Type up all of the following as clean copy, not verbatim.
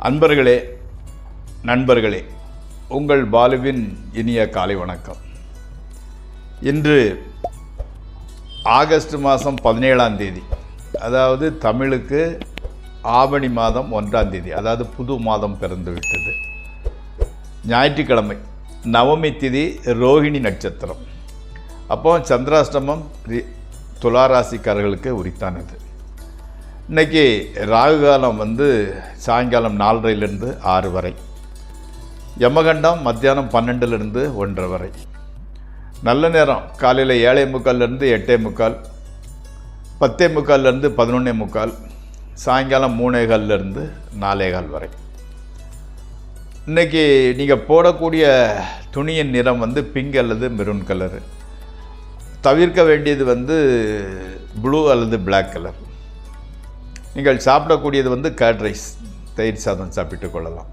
அன்பர்களே, நண்பர்களே, உங்கள் பாலுவின் இனிய காலை வணக்கம். இன்று ஆகஸ்ட் மாதம் 17ஆம் தேதி, அதாவது தமிழுக்கு ஆவணி மாதம் 1ஆம் தேதி, அதாவது புது மாதம் பிறந்து விட்டது. ஞாயிற்றுக்கிழமை, நவமி திதி, ரோஹிணி நட்சத்திரம். அப்போ சந்திராஷ்டமம் துளாராசிக்காரர்களுக்கு உரித்தானது. இன்றைக்கி ராகு காலம் சாயங்காலம் 4:30லேருந்து 6 வரை, யமகண்டம் மத்தியானம் 12லேருந்து 1:30 வரை, நல்ல நேரம் காலையில் 7:45லேருந்து 8:45, 10:45லேருந்து 11:45, சாயங்காலம் 3:15லேருந்து 4:15 வரை. இன்றைக்கி நீங்கள் போடக்கூடிய துணியின் நிறம் பிங்க் அல்லது மெரூன் கலரு. தவிர்க்க வேண்டியது ப்ளூ அல்லது பிளாக் கலர். நீங்கள் சாப்பிடக்கூடியது கர்ட் ரைஸ், தயிர் சாதம் சாப்பிட்டு கொள்ளலாம்.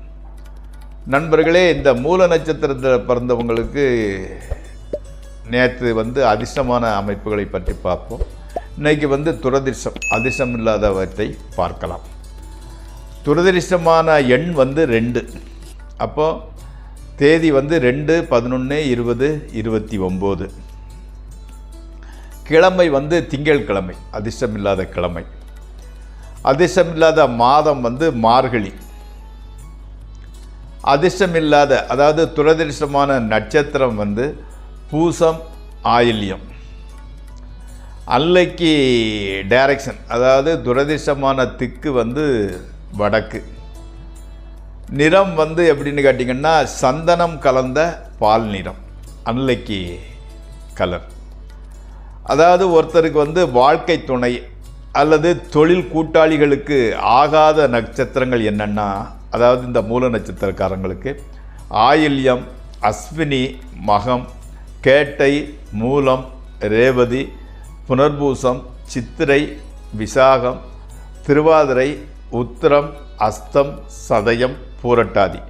நண்பர்களே, இந்த மூல நட்சத்திரத்தில் பிறந்தவங்களுக்கு நேற்று அதிர்ஷ்டமான அமைப்புகளை பற்றி பார்ப்போம். இன்றைக்கி துரதிர்ஷ்டம், அதிர்ஷ்டம் இல்லாதவற்றை பார்க்கலாம். துரதிர்ஷ்டமான எண் 2. அப்போது தேதி 2, 11, 20, 29. கிழமை திங்கள் கிழமை, அதிர்ஷ்டம் இல்லாத கிழமை. அதிர்ஷ்டம் இல்லாத மாதம் மார்கழி. அதிர்ஷ்டம் இல்லாத, அதாவது துரதிர்ஷ்டமான நட்சத்திரம் பூசம், ஆயில்யம். அல்லைக்கு டைரக்ஷன், அதாவது துரதிர்ஷ்டமான திக்கு வடக்கு. நிறம் எப்படின்னு கேட்டிங்கன்னா சந்தனம் கலந்த பால் நிறம், அன்லைக்கி கலர். அதாவது ஒருத்தருக்கு வாழ்க்கை துணை அல்லது தொழில் கூட்டாளிகளுக்கு ஆகாத நட்சத்திரங்கள் என்னென்னா, அதாவது இந்த மூல நட்சத்திரக்காரங்களுக்கு ஆயில்யம், அஸ்வினி, மகம், கேட்டை, மூலம், ரேவதி, புனர்பூசம், சித்திரை, விசாகம், திருவாதிரை, உத்திரம், அஸ்தம், சதயம், பூரட்டாதி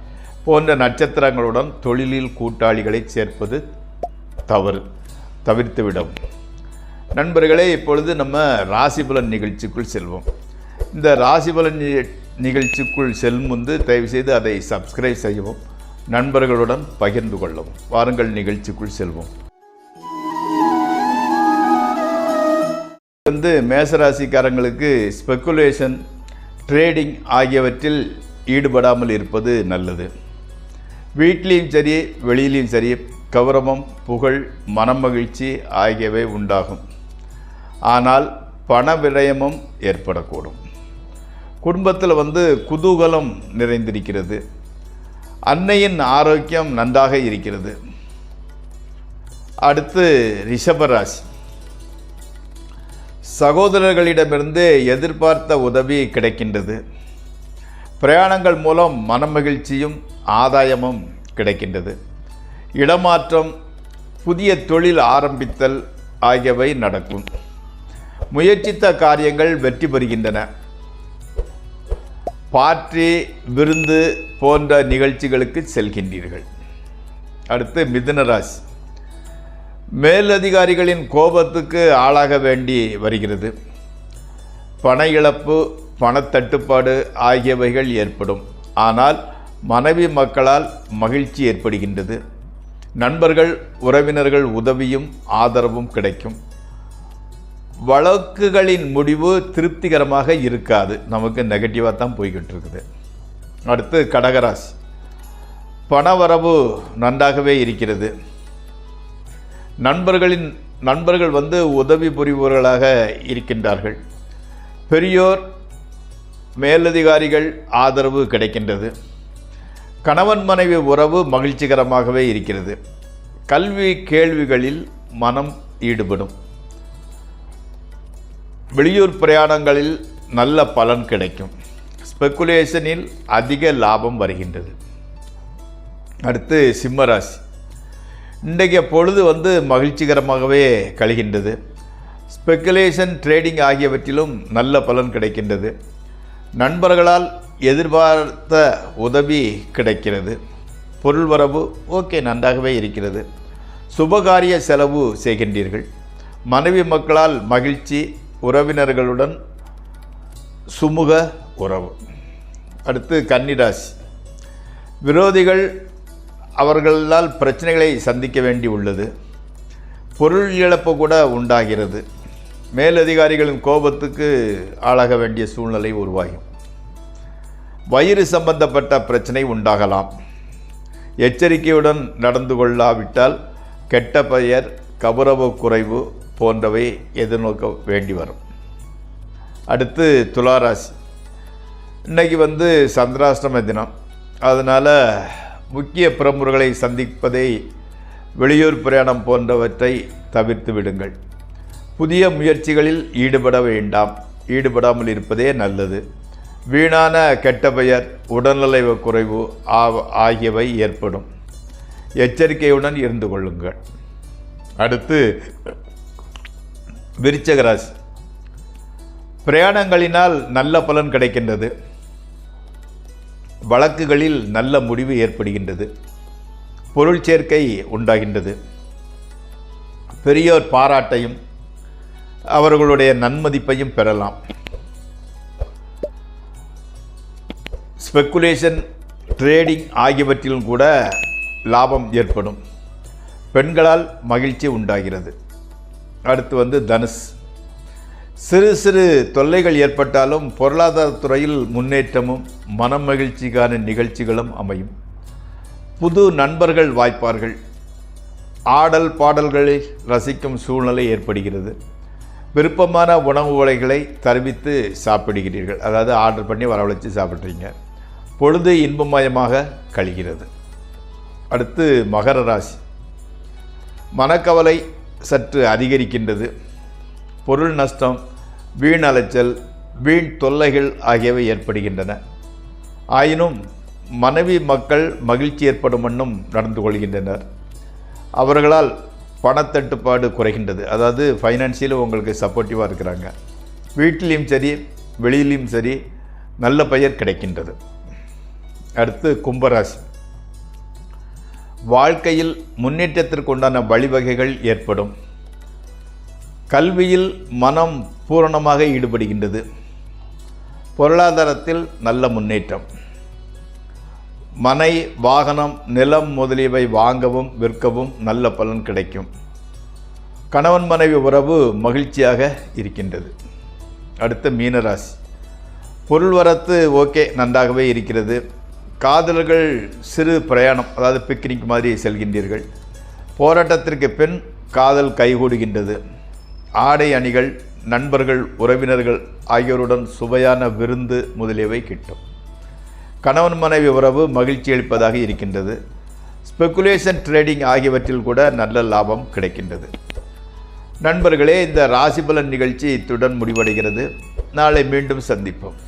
போன்ற நட்சத்திரங்களுடன் தொழிலில் கூட்டாளிகளை சேர்ப்பது தவிர்த்துவிடும். நண்பர்களே, இப்பொழுது நம்ம ராசிபலன் நிகழ்ச்சிக்குள் செல்வோம். இந்த ராசிபலன் நிகழ்ச்சிக்குள் செல்லும் முன்பு தயவுசெய்து அதை சப்ஸ்கிரைப் செய்யவும், நண்பர்களுடன் பகிர்ந்து கொள்ளவும். வாருங்கள், நிகழ்ச்சிக்குள் செல்வோம். மேசராசிக்காரங்களுக்கு ஸ்பெக்குலேஷன், ட்ரேடிங் ஆகியவற்றில் ஈடுபடாமல் இருப்பது நல்லது. வீட்லேயும் சரி, வெளியிலையும் சரி, கௌரவம், புகழ், மனமகிழ்ச்சி ஆகியவை உண்டாகும். ஆனால் பண விரயமும் ஏற்படக்கூடும். குடும்பத்தில் குதூகலம் நிறைந்திருக்கிறது. அன்னையின் ஆரோக்கியம் நன்றாக இருக்கிறது. அடுத்து ரிஷபராசி. சகோதரர்களிடமிருந்து எதிர்பார்த்த உதவி கிடைக்கின்றது. பிரயாணங்கள் மூலம் மனமகிழ்ச்சியும் ஆதாயமும் கிடைக்கின்றது. இடமாற்றம், புதிய தொழில் ஆரம்பித்தல் ஆகியவை நடக்கும். முயற்சித்த காரியங்கள் வெற்றி பெறுகின்றன. பார்ட்டி, விருந்து போன்ற நிகழ்ச்சிகளுக்கு செல்கின்றீர்கள். அடுத்து மிதுன ராசி. மேலதிகாரிகளின் கோபத்துக்கு ஆளாக வேண்டி வருகிறது. பண இழப்பு, பணத்தட்டுப்பாடு ஆகியவைகள் ஏற்படும். ஆனால் மனைவி மக்களால் மகிழ்ச்சி ஏற்படுகின்றது. நண்பர்கள், உறவினர்கள் உதவியும் ஆதரவும் கிடைக்கும். வழக்குகளின் முடிவு திருப்திகரமாக இருக்காது, நமக்கு நெகட்டிவாக தான் போய்கிட்டு இருக்குது. அடுத்து கடகராசி. பணவரவு நன்றாகவே இருக்கிறது. நண்பர்கள் உதவி புரிபவர்களாக இருக்கின்றார்கள். பெரியோர், மேலதிகாரிகள் ஆதரவு கிடைக்கின்றது. கணவன் மனைவி உறவு மகிழ்ச்சிகரமாகவே இருக்கிறது. கல்வி கேள்விகளில் மனம் ஈடுபடும். வெளியூர் பிரயாணங்களில் நல்ல பலன் கிடைக்கும். ஸ்பெக்குலேஷனில் அதிக லாபம் வருகின்றது. அடுத்து சிம்மராசி. இன்றைய பொழுது மகிழ்ச்சிகரமாகவே கழிகின்றது. ஸ்பெக்குலேஷன், ட்ரேடிங் ஆகியவற்றிலும் நல்ல பலன் கிடைக்கின்றது. நண்பர்களால் எதிர்பார்த்த உதவி கிடைக்கிறது. பொருள் வரவு நன்றாகவே இருக்கிறது. சுபகாரிய செலவு செய்கின்றீர்கள். மனைவி மக்களால் மகிழ்ச்சி, உறவினர்களுடன் சுமூக உறவு. அடுத்து கன்னிராசி. விரோதிகள் அவர்களால் பிரச்சனைகளை சந்திக்க வேண்டி உள்ளது. பொருள் இழப்பு கூட உண்டாகிறது. மேலதிகாரிகளின் கோபத்துக்கு ஆளாக வேண்டிய சூழ்நிலை உருவாகும். வயிறு சம்பந்தப்பட்ட பிரச்சனை உண்டாகலாம். எச்சரிக்கையுடன் நடந்து கொள்ளாவிட்டால் கெட்ட பெயர், கௌரவ குறைவு போன்றவை எதிர்நோக்க வேண்டி வரும். அடுத்து துளாராசி. இன்றைக்கி சந்திராஷ்டம தினம். அதனால் முக்கிய பிரமுகர்களை சந்திப்பதை, வெளியூர் பிரயாணம் போன்றவற்றை தவிர்த்து விடுங்கள். புதிய முயற்சிகளில் ஈடுபட வேண்டாம். ஈடுபடாமல் இருப்பதே நல்லது. வீணான கெட்ட பெயர், உடல்நல குறைவு ஆகியவை ஏற்படும். எச்சரிக்கையுடன் இருந்து கொள்ளுங்கள். அடுத்து விருச்சிக ராசி. பிரயாணங்களினால் நல்ல பலன் கிடைக்கின்றது. வழக்குகளில் நல்ல முடிவு ஏற்படுகின்றது. பொருள் சேர்க்கை உண்டாகின்றது. பெரியோர் பாராட்டையும் அவர்களுடைய நன்மதிப்பையும் பெறலாம். ஸ்பெக்குலேஷன், ட்ரேடிங் ஆகியவற்றிலும் கூட லாபம் ஏற்படும். பெண்களால் மகிழ்ச்சி உண்டாகிறது. அடுத்து தனுஷ். சிறு சிறு தொல்லைகள் ஏற்பட்டாலும் பொருளாதாரத்துறையில் முன்னேற்றமும் மனம் மகிழ்ச்சிக்கான நிகழ்ச்சிகளும் அமையும். புது நண்பர்கள் வாய்ப்பார்கள். ஆடல் பாடல்களை ரசிக்கும் சூழ்நிலை ஏற்படுகிறது. விருப்பமான உணவு வகைகளை தருவித்து சாப்பிடுகிறீர்கள். அதாவது ஆர்டர் பண்ணி வரவழைச்சு சாப்பிட்றீங்க. பொழுது இன்பமயமாக கழிகிறது. அடுத்து மகர ராசி. மனக்கவலை சற்று அதிகரிக்கின்றது. பொருள் நஷ்டம், வீண் அலைச்சல், வீண் தொல்லைகள் ஆகியவை ஏற்படுகின்றன. ஆயினும் மனைவி மக்கள் மகிழ்ச்சி ஏற்படும் வண்ணம் நடந்து கொள்கின்றனர். அவர்களால் பணத்தட்டுப்பாடு குறைகின்றது. அதாவது ஃபைனான்சியல் உங்களுக்கு சப்போர்ட்டிவாக இருக்கிறாங்க. வீட்டிலையும் சரி வெளியிலையும் சரி நல்ல பெயர் கிடைக்கின்றது. அடுத்து கும்பராசி. வாழ்க்கையில் முன்னேற்றத்திற்கு உண்டான வழிவகைகள் ஏற்படும். கல்வியில் மனம் பூரணமாக ஈடுபடுகின்றது. பொருளாதாரத்தில் நல்ல முன்னேற்றம். மனை, வாகனம், நிலம் முதலியவை வாங்கவும் விற்கவும் நல்ல பலன் கிடைக்கும். கணவன் மனைவி உறவு மகிழ்ச்சியாக இருக்கின்றது. அடுத்த மீனராசி. பொருள் வரத்து ஓகே, நன்றாகவே இருக்கிறது. காதலர்கள் சிறு பிரயாணம், அதாவது பிக்னிக் மாதிரி செல்கின்றீர்கள். போராட்டத்திற்கு பின் காதல் கைகூடுகின்றது. ஆடை அணிகள், நண்பர்கள், உறவினர்கள் ஆகியோருடன் சுவையான விருந்து முதலியவை கிட்டும். கணவன் மனைவி உறவு மகிழ்ச்சி அளிப்பதாக இருக்கின்றது. ஸ்பெக்குலேஷன், ட்ரேடிங் ஆகியவற்றில் கூட நல்ல லாபம் கிடைக்கின்றது. நண்பர்களே, இந்த ராசிபலன் நிகழ்ச்சி இத்துடன் முடிவடைகிறது. நாளை மீண்டும் சந்திப்போம்.